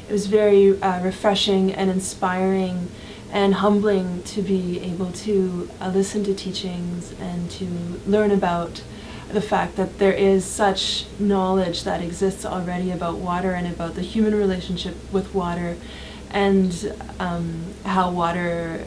it was very refreshing and inspiring and humbling to be able to listen to teachings and to learn about the fact that there is such knowledge that exists already about water and about the human relationship with water, and how water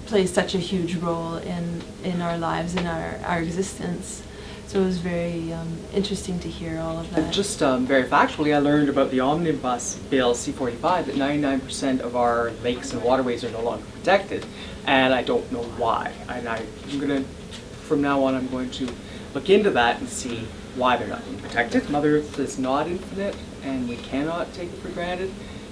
plays such a huge role in our lives, in our existence. So it was very interesting to hear all of that. Just very factually, I learned about the Omnibus Bill C-45 that 99% of our lakes and waterways are no longer protected, and I don't know why. And I'm going to, from now on, I'm going to look into that and see why they're not being protected. Mother Earth is not infinite, and we cannot take it for granted,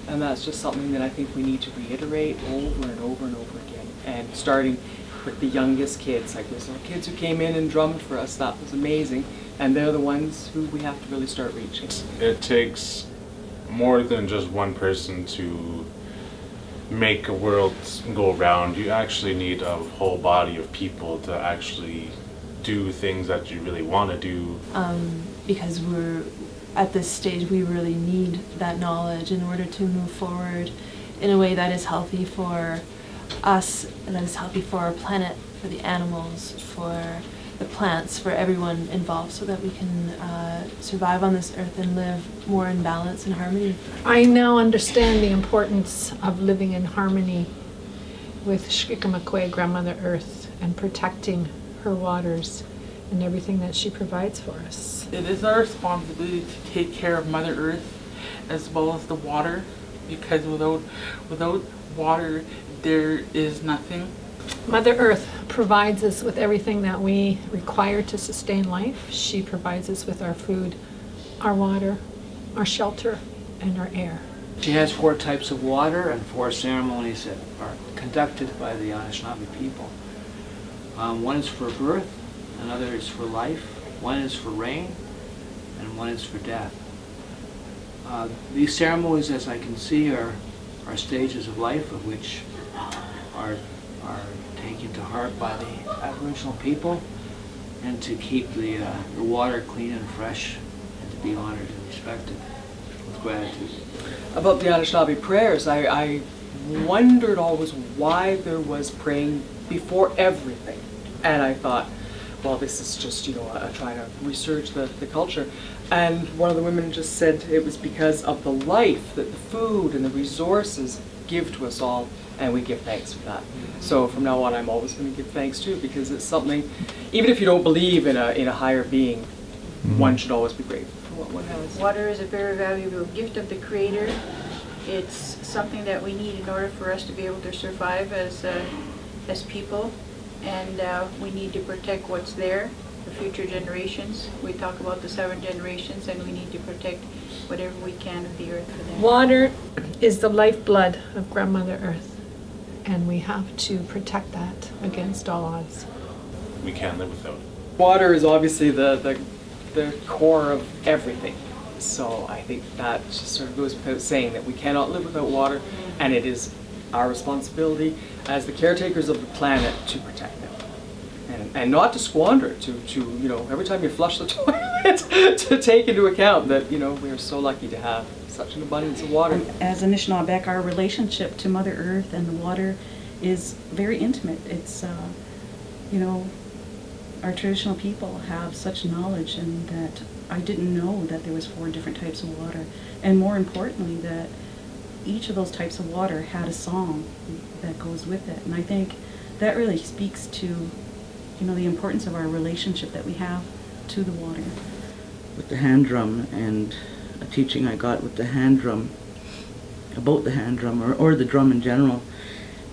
and that's just something that I think we need to reiterate over and over and over again. And starting with the youngest kids, like those little kids who came in and drummed for us, that was amazing, and they're the ones who we have to really start reaching. It takes more than just one person to make a world go round. You actually need a whole body of people to actually do things that you really want to do. Because we're at this stage, we really need that knowledge in order to move forward in a way that is healthy for us, and that is healthy for our planet, for the animals, for the plants, for everyone involved, so that we can survive on this earth and live more in balance and harmony. I now understand the importance of living in harmony with Shkikamakwe, Grandmother Earth, and protecting her waters and everything that she provides for us. It is our responsibility to take care of Mother Earth as well as the water, because without water there is nothing. Mother Earth provides us with everything that we require to sustain life. She provides us with our food, our water, our shelter, and our air. She has 4 types of water and 4 ceremonies that are conducted by the Anishinabek people. One is for birth, another is for life, one is for rain, and one is for death. These ceremonies, as I can see, are stages of life, of which are taken to heart by the Aboriginal people, and to keep the water clean and fresh, and to be honored and respected with gratitude. About the Anishinaabe prayers, I wondered always why there was praying before everything. And I thought, well, this is just, trying to research the culture. And one of the women just said it was because of the life that the food and the resources give to us all, and we give thanks for that. So from now on, I'm always going to give thanks too, because it's something, even if you don't believe in a higher being, one should always be grateful for what one has. Water is a very valuable gift of the Creator. It's something that we need in order for us to be able to survive as people, and we need to protect what's there for future generations. We talk about the 7 generations, and we need to protect whatever we can of the earth for them. Water is the lifeblood of Grandmother Earth, and we have to protect that against all odds. We can't live without it. Water is obviously the core of everything. So I think that just sort of goes without saying that we cannot live without water, and it is our responsibility as the caretakers of the planet to protect it. And not to squander it, to every time you flush the toilet, to take into account that, we are so lucky to have such an abundance of water. As Anishinabek, our relationship to Mother Earth and the water is very intimate. It's, our traditional people have such knowledge, and that I didn't know that there was 4 different types of water. And more importantly, that each of those types of water had a song that goes with it. And I think that really speaks to, the importance of our relationship that we have to the water. With the hand drum, and a teaching I got with the hand drum, about the hand drum, or the drum in general,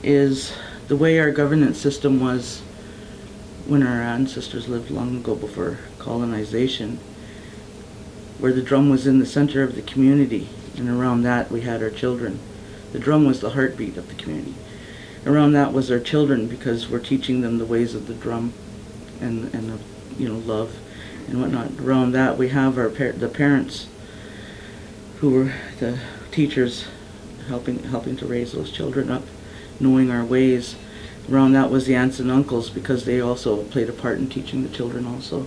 is the way our governance system was when our ancestors lived long ago before colonization, where the drum was in the center of the community, and around that we had our children. The drum was the heartbeat of the community. Around that was our children, because we're teaching them the ways of the drum and love and whatnot. Around that we have the parents, who were the teachers, helping to raise those children up, knowing our ways. Around that was the aunts and uncles, because they also played a part in teaching the children also.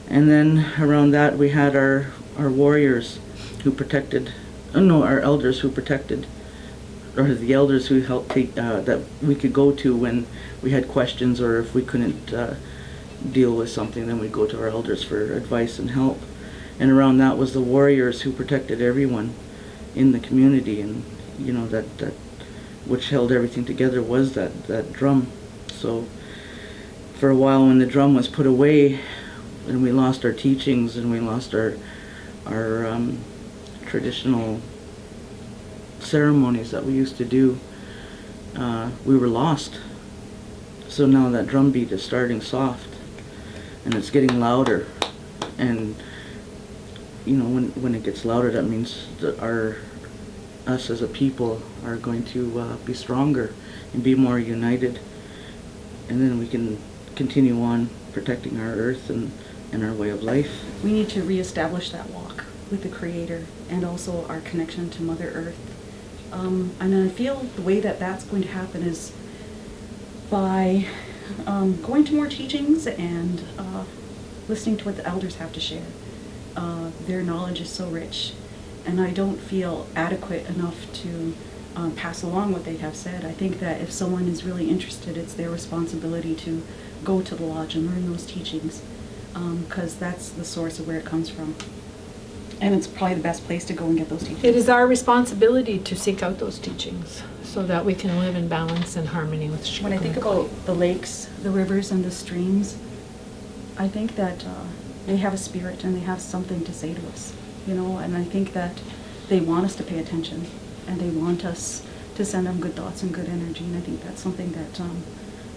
And then around that we had our warriors who protected no, our elders who protected, or the elders who helped take, that we could go to when we had questions, or if we couldn't deal with something, then we'd go to our elders for advice and help. And around that was the warriors who protected everyone in the community, and you know, that which held everything together was that drum. So for a while, when the drum was put away and we lost our teachings and we lost our traditional ceremonies that we used to do, we were lost. So now that drum beat is starting soft and it's getting louder, and you know, when it gets louder, that means that us as a people are going to be stronger and be more united, and then we can continue on protecting our earth and our way of life. We need to reestablish that walk with the Creator and also our connection to Mother Earth. And I feel the way that that's going to happen is by going to more teachings and listening to what the elders have to share. Their knowledge is so rich, and I don't feel adequate enough to pass along what they have said. I think that if someone is really interested, it's their responsibility to go to the lodge and learn those teachings, because that's the source of where it comes from. And it's probably the best place to go and get those teachings. It is our responsibility to seek out those teachings so that we can live in balance and harmony with Shikamakway. When I think about the lakes, the rivers, and the streams, I think that they have a spirit and they have something to say to us, you know, and I think that they want us to pay attention and they want us to send them good thoughts and good energy, and I think that's something that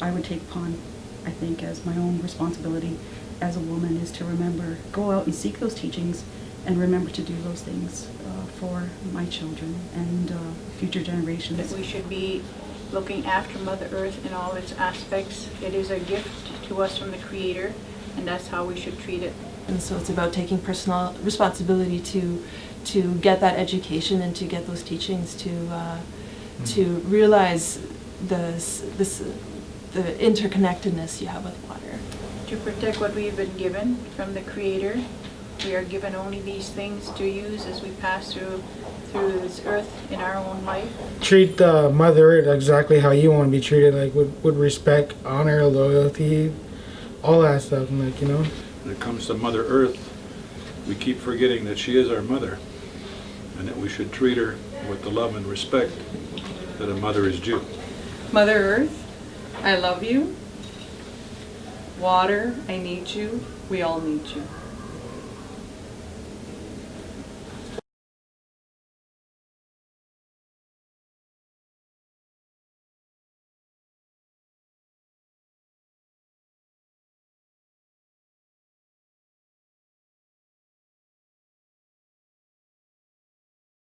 I would take upon, I think, as my own responsibility as a woman, is to remember, go out and seek those teachings and remember to do those things for my children and future generations. That we should be looking after Mother Earth in all its aspects. It is a gift to us from the Creator, and that's how we should treat it. And so it's about taking personal responsibility to get that education and to get those teachings, to realize the interconnectedness you have with water. To protect what we've been given from the Creator. We are given only these things to use as we pass through this earth in our own life. Treat Mother Earth exactly how you want to be treated, like with respect, honor, loyalty, all that stuff, like, you know. When it comes to Mother Earth, we keep forgetting that she is our mother, and that we should treat her with the love and respect that a mother is due. Mother Earth, I love you. Water, I need you. We all need you.